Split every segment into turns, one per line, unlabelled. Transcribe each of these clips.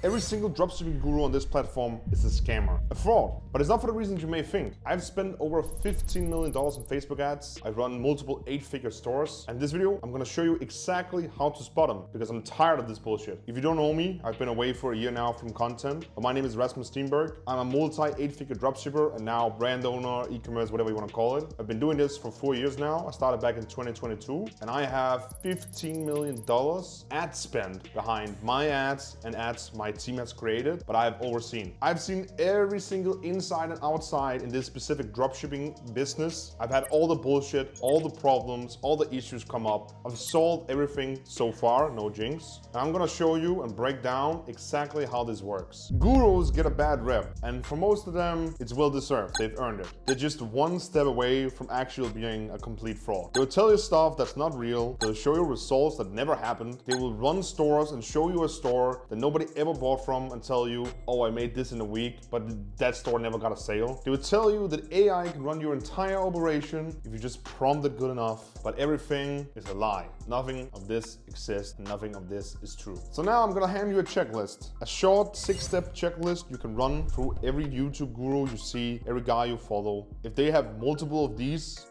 Every single dropshipping guru on this platform is a scammer, a fraud. But it's not for the reasons you may think. I've spent over $15 million in Facebook ads. I run multiple 8-figure stores. And in this video, I'm gonna show you exactly how to spot them because I'm tired of this bullshit. If you don't know me, I've been away for a year now from content. But my name is Rasmus Steenberg. I'm a multi 8-figure dropshipper and now brand owner, e-commerce, whatever you want to call it. I've been doing this for 4 years now. I started back in 2022 and I have $15 million ad spend behind my ads and ads my team has created, but I've overseen. I've seen every single inside and outside in this specific dropshipping business. I've had all the bullshit, all the problems, all the issues come up. I've solved everything so far, no jinx. And I'm gonna show you and break down exactly how this works. Gurus get a bad rep, and for most of them, it's well deserved. They've earned it. They're just one step away from actually being a complete fraud. They'll tell you stuff that's not real. They'll show you results that never happened. They will run stores and show you a store that nobody ever bought from and tell you, oh, I made this in a week, but that store never got a sale. They will tell you that AI can run your entire operation if you just prompt it good enough, but everything is a lie. Nothing of this exists, and nothing of this is true. So now I'm gonna hand you a checklist, a short 6-step checklist you can run through every YouTube guru you see, every guy you follow. If they have multiple of these,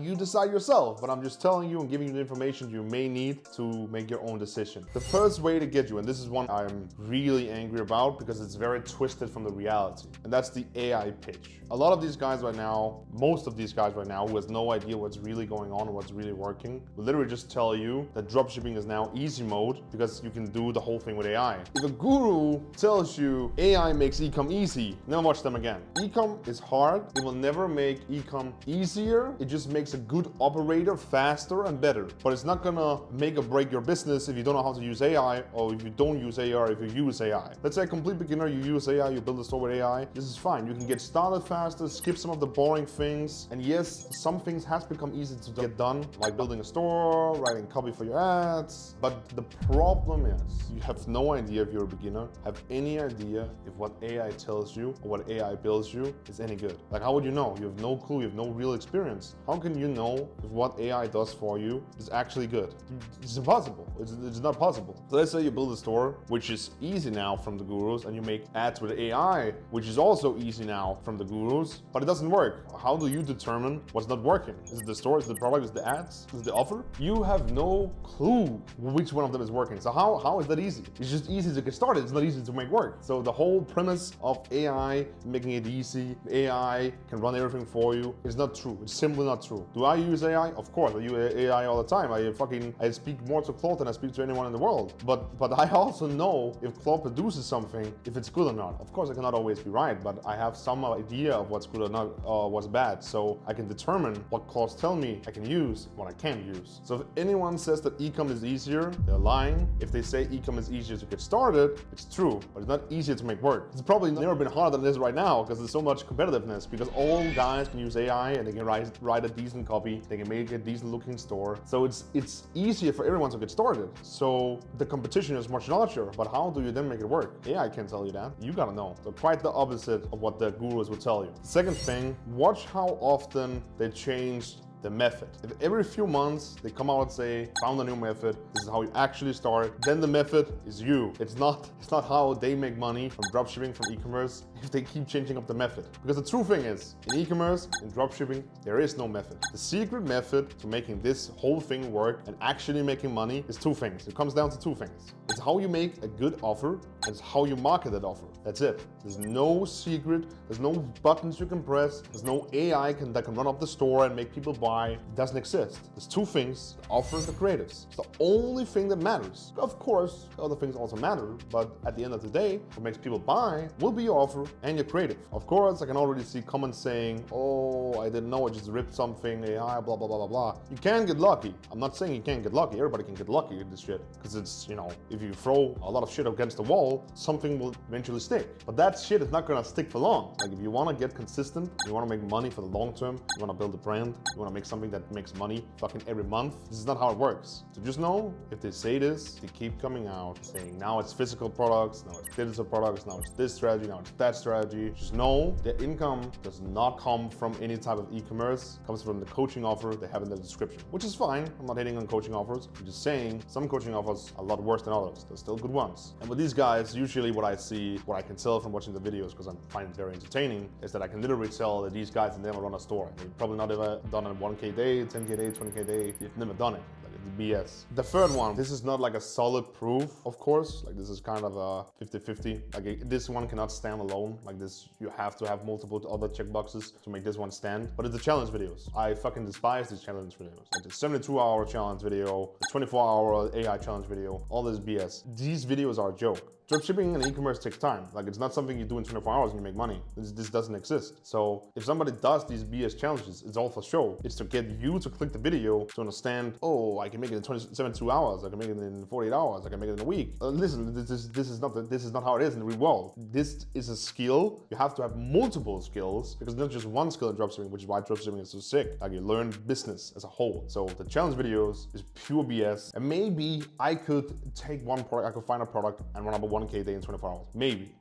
you decide yourself, but I'm just telling you and giving you the information you may need to make your own decision. The first way to get you, and this is one I'm really angry about because it's very twisted from the reality, and that's the AI pitch. A lot of these guys right now, most of these guys right now who has no idea what's really going on or what's really working, will literally just tell you that dropshipping is now easy mode because you can do the whole thing with AI. If a guru tells you AI makes e-com easy, never watch them again. E-com is hard. It will never make e-com easier. It just makes a good operator faster and better. But it's not gonna make or break your business if you don't know how to use AI, or if you don't use AI, or if you use AI. Let's say a complete beginner, you use AI, you build a store with AI. This is fine. You can get started faster, skip some of the boring things. And yes, some things has become easy to get done, like building a store, writing copy for your ads. But the problem is you have no idea if you're a beginner, have any idea if what AI tells you or what AI builds you is any good. Like, how would you know? You have no clue, you have no real experience. How can you know if what AI does for you is actually good? It's impossible. It's not possible. So let's say you build a store, which is easy now from the gurus, and you make ads with AI, which is also easy now from the gurus, but it doesn't work. How do you determine what's not working? Is it the store, is it the product, is it the ads, is it the offer? You have no clue which one of them is working. So how is that easy? It's just easy to get started. It's not easy to make work. So the whole premise of AI making it easy, AI can run everything for you, is not true. It's simply not true. Do I use AI? Of course, I use AI all the time. I speak more to Claude than I speak to anyone in the world. But I also know if Claude produces something, if it's good or not. Of course, I cannot always be right, but I have some idea of what's good or not, what's bad. So I can determine what Claude's tell me I can use, what I can't use. So if anyone says that e-com is easier, they're lying. If they say e-com is easier to get started, it's true, but it's not easier to make work. It's probably never been harder than it is right now because there's so much competitiveness, because all guys can use AI and they can write a decent copy, they can make a decent looking store. So it's easier for everyone to get started. So the competition is much larger, but how do you then make it work? AI can't tell you that. You gotta know. So quite the opposite of what the gurus will tell you. Second thing, watch how often they change the method. If every few months they come out and say, found a new method, this is how you actually start, then the method is you. It's not how they make money from dropshipping, from e-commerce, if they keep changing up the method. Because the true thing is, in e-commerce, in dropshipping, there is no method. The secret method to making this whole thing work and actually making money is two things. It comes down to two things. It's how you make a good offer, and it's how you market that offer. That's it. There's no secret, there's no buttons you can press, there's no AI that can run up the store and make people buy. It doesn't exist. There's two things, the offer and the creatives. It's the only thing that matters. Of course, other things also matter, but at the end of the day, what makes people buy will be your offer and your creative. Of course, I can already see comments saying, oh, I didn't know, I just ripped something, AI, blah, blah, blah, blah, blah. You can get lucky. I'm not saying you can't get lucky. Everybody can get lucky with this shit. Because it's, if you throw a lot of shit against the wall, something will eventually stick. But that shit is not gonna stick for long. Like, if you wanna get consistent, you wanna make money for the long term, you wanna build a brand, you wanna make something that makes money fucking every month, this is not how it works. So just know, if they say this, they keep coming out saying now it's physical products, now it's digital products, now it's this strategy, now it's that strategy. Just know their income does not come from any type of e-commerce. It comes from the coaching offer they have in the description, which is fine. I'm not hating on coaching offers. I'm just saying some coaching offers are a lot worse than others. There's still good ones. And with these guys, guys, usually what I see, what I can tell from watching the videos, because I find it very entertaining, is that I can literally tell that these guys have never run a store. They've probably not ever done a 1K day, 10K day, 20K day. They've never done it. BS. The third one, this is not like a solid proof, of course. Like this is kind of a 50-50. Like this one cannot stand alone. Like this, you have to have multiple other checkboxes to make this one stand. But it's the challenge videos. I fucking despise these challenge videos. Like the 72-hour challenge video, the 24-hour AI challenge video, all this BS. These videos are a joke. Dropshipping and e-commerce takes time. Like it's not something you do in 24 hours and you make money. This doesn't exist. So if somebody does these BS challenges, it's all for show. It's to get you to click the video to understand, oh, I can make it in 72 hours. I can make it in 48 hours. I can make it in a week. Listen, this is not how it is in the real world. This is a skill. You have to have multiple skills because there's not just one skill in dropshipping, which is why dropshipping is so sick. Like you learn business as a whole. So the challenge videos is pure BS. And maybe I could take one product, I could find a product and run up a 1K day in 24 hours. Maybe.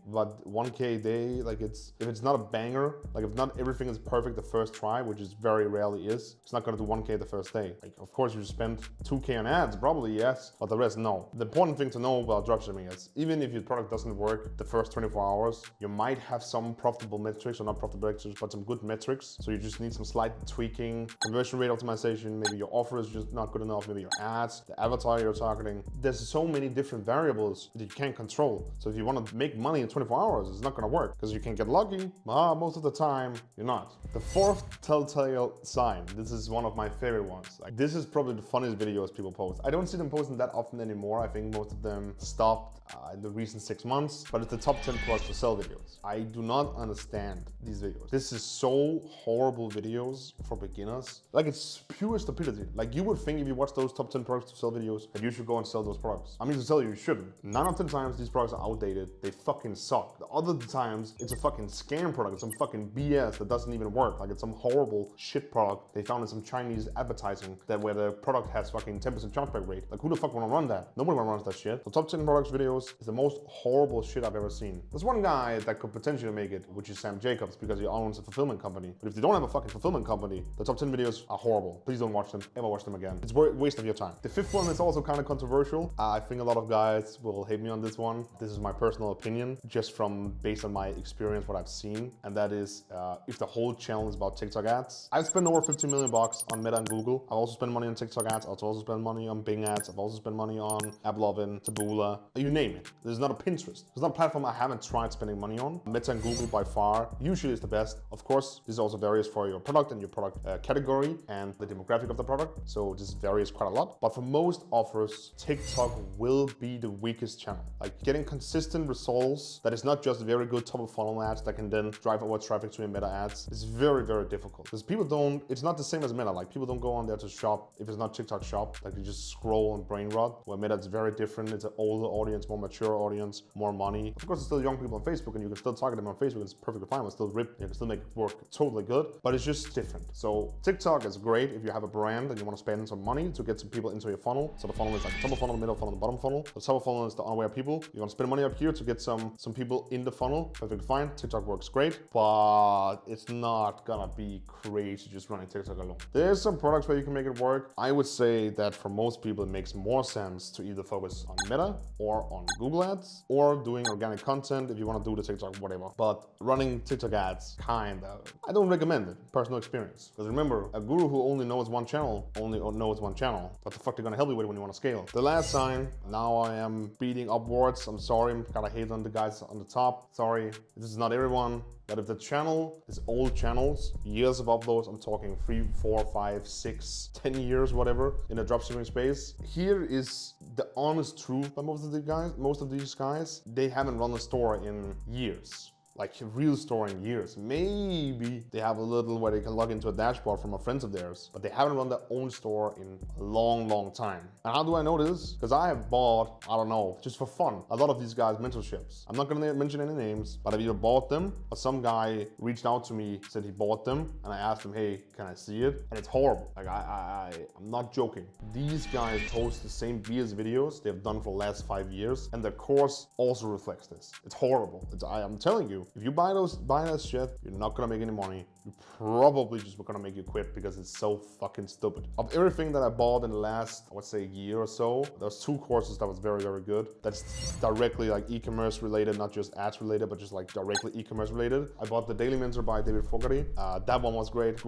But 1K day, like if it's not a banger, like if not everything is perfect the first try, which is very rarely is, it's not gonna do 1K the first day. Like of course you spend 2K on ads, probably yes, but the rest no. The important thing to know about dropshipping is even if your product doesn't work the first 24 hours, you might have some profitable metrics, or not profitable metrics, but some good metrics. So you just need some slight tweaking, conversion rate optimization, maybe your offer is just not good enough, maybe your ads, the avatar you're targeting. There's so many different variables that you can't control. So if you want to make money in 24 hours, it's not going to work because you can get lucky, but most of the time you're not. The fourth telltale sign, this is one of my favorite ones. Like this is probably the funniest videos people post. I don't see them posting that often anymore. I think most of them stopped in the recent 6 months, but it's the top 10 products to sell videos. I do not understand these videos. This is so horrible videos for beginners. Like it's pure stupidity. Like you would think if you watch those top 10 products to sell videos that you should go and sell those products. I mean to tell you, you shouldn't. 9 out of 10 times these products are outdated. They fucking suck. The other times it's a fucking scam product. It's some fucking BS that doesn't even work. Like it's some horrible shit product they found in some Chinese advertising that where the product has fucking 10% chargeback rate. Like who the fuck wanna run that? Nobody wanna run that shit. The top 10 products videos is the most horrible shit I've ever seen. There's one guy that could potentially make it, which is Sam Jacobs, because he owns a fulfillment company. But if they don't have a fucking fulfillment company, the top 10 videos are horrible. Please don't watch them. Ever watch them again. It's a waste of your time. The fifth one is also kind of controversial. I think a lot of guys will hate me on this one. This is my personal opinion, just based on my experience, what I've seen. And that is if the whole channel is about TikTok ads. I've spent over 50 million bucks on Meta and Google. I've also spent money on TikTok ads. I've also spent money on Bing ads. I've also spent money on AppLovin, Taboola, you name it. There's not a Pinterest. There's not a platform I haven't tried spending money on. Meta and Google by far usually is the best. Of course, this also varies for your product and your product category and the demographic of the product. So this varies quite a lot. But for most offers, TikTok will be the weakest channel. Like getting consistent results that is not just very good top of funnel ads that can then drive over traffic to your Meta ads is very, very difficult. Because people don't, it's not the same as Meta. Like people don't go on there to shop if it's not TikTok shop. Like you just scroll and brain rot. Where Meta is very different. It's an older audience, more mature audience, more money. Of course, it's still young people on Facebook and you can still target them on Facebook. It's perfectly fine. It's still rip. You can still make it work totally good, but it's just different. So TikTok is great if you have a brand and you want to spend some money to get some people into your funnel. So the funnel is like the top of funnel, the middle funnel, the bottom funnel. The top of funnel is the unaware people. You want to spend money up here to get some people in the funnel. Perfectly fine. TikTok works great, but it's not gonna be crazy just running TikTok alone. There's some products where you can make it work. I would say that for most people, it makes more sense to either focus on Meta or on Google ads or doing organic content if you want to do the TikTok, whatever. But running TikTok ads, I don't recommend it. Personal experience. Because remember, a guru who only knows one channel only knows one channel. What the fuck they're gonna help you with when you want to scale? The last sign, now I am beating upwards. I'm sorry, I'm kind of hate on the guys on the top. Sorry, this is not everyone. But if the channel is old channels, years of uploads, I'm talking 3, 4, 5, 6, 10 years, whatever, in the dropshipping space. Here is the honest truth by most of these guys, they haven't run a store in years. Like a real store in years. Maybe they have a little where they can log into a dashboard from a friend of theirs, but they haven't run their own store in a long, long time. And how do I know this? Because I have bought, I don't know, just for fun, a lot of these guys' mentorships. I'm not gonna mention any names, but I've either bought them or some guy reached out to me, said he bought them, and I asked him, hey, can I see it? And it's horrible. Like I'm not joking. These guys post the same BS videos they've done for the last 5 years, and their course also reflects this. It's horrible. I'm telling you, you, if you buy that shit, you're not gonna make any money. You're probably just gonna make you quit because it's so fucking stupid. Of everything that I bought in the last, I would say, year or so, there's 2 courses that was very, very good. That's directly like e-commerce related, not just ads related, but just like directly e-commerce related. I bought the Daily Mentor by David Fogarty. That one was great.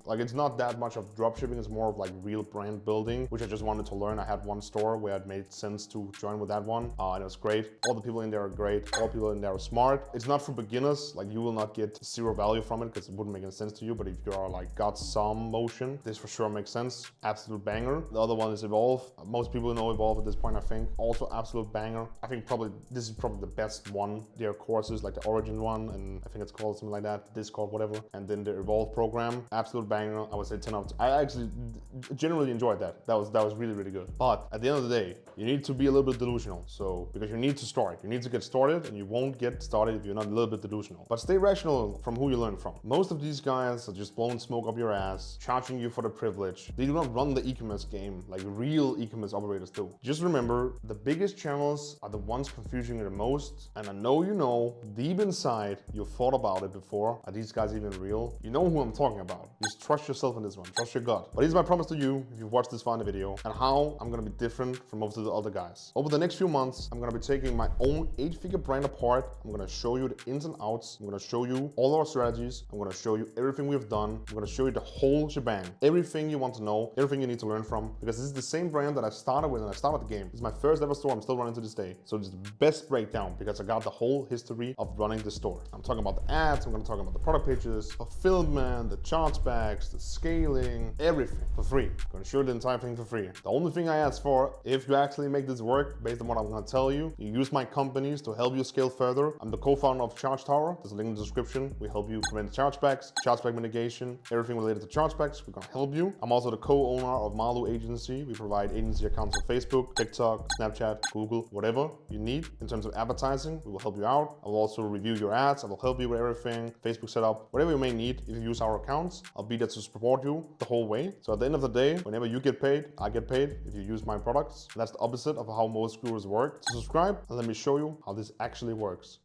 Like, it's not that much of dropshipping, it's more of like real brand building, which I just wanted to learn. I had one store where it made sense to join with that one, and it was great. All the people in there are great. All people in there are smart. It's not for beginners. Like, you will not get 0 value from it because it wouldn't make any sense to you. But if you are like got some motion, this for sure makes sense. Absolute banger. The other one is Evolve. Most people know Evolve at this point, I think. Also absolute banger. I think this is probably the best one. Their courses, like the Origin one, and I think it's called something like that, Discord, whatever. And then the Evolve program, absolute banger. I would say 10 out of 10. I actually generally enjoyed that. That was really, really good. But at the end of the day, you need to be a little bit delusional. So, because you need to start. You need to get started, and you won't get started if you're not a little bit delusional. But stay rational from who you learn from. Most of these guys are just blowing smoke up your ass, charging you for the privilege. They do not run the e-commerce game like real e-commerce operators do. Just remember, the biggest channels are the ones confusing you the most. And I know you know, deep inside, you've thought about it before. Are these guys even real? You know who I'm talking about. Just trust yourself in this one. Trust your gut. But here's my promise to you, if you've watched this far in the video, and how I'm gonna be different from most of the other guys. Over the next few months, I'm gonna be taking my own 8-figure brand apart. I'm gonna show you the ins and outs. I'm gonna show you all our strategies. I'm gonna show you everything we've done. I'm gonna show you the whole shebang. Everything you want to know, everything you need to learn from, because this is the same brand that I started with when I started the game. This is my first ever store. I'm still running to this day. So it's the best breakdown because I got the whole history of running the store. I'm talking about the ads, I'm gonna talk about the product pages, fulfillment, the chargebacks, the scaling, everything for free. I'm gonna show you the entire thing for free. The only thing I ask for, if you actually make this work based on what I'm gonna tell you, you use my companies to help you scale further. I'm the co-founder of Charge Tower. There's a link in the description. We help you prevent chargebacks, chargeback mitigation, everything related to chargebacks. We're gonna help you. I'm also the co-owner of Malu Agency. We provide agency accounts on Facebook, TikTok, Snapchat, Google, whatever you need in terms of advertising. We will help you out. I will also review your ads. I will help you with everything, Facebook setup, whatever you may need. If you use our accounts, I'll be there to support you the whole way. So at the end of the day, whenever you get paid, I get paid if you use my products. That's the opposite of how most gurus work. So subscribe and let me show you how this actually works.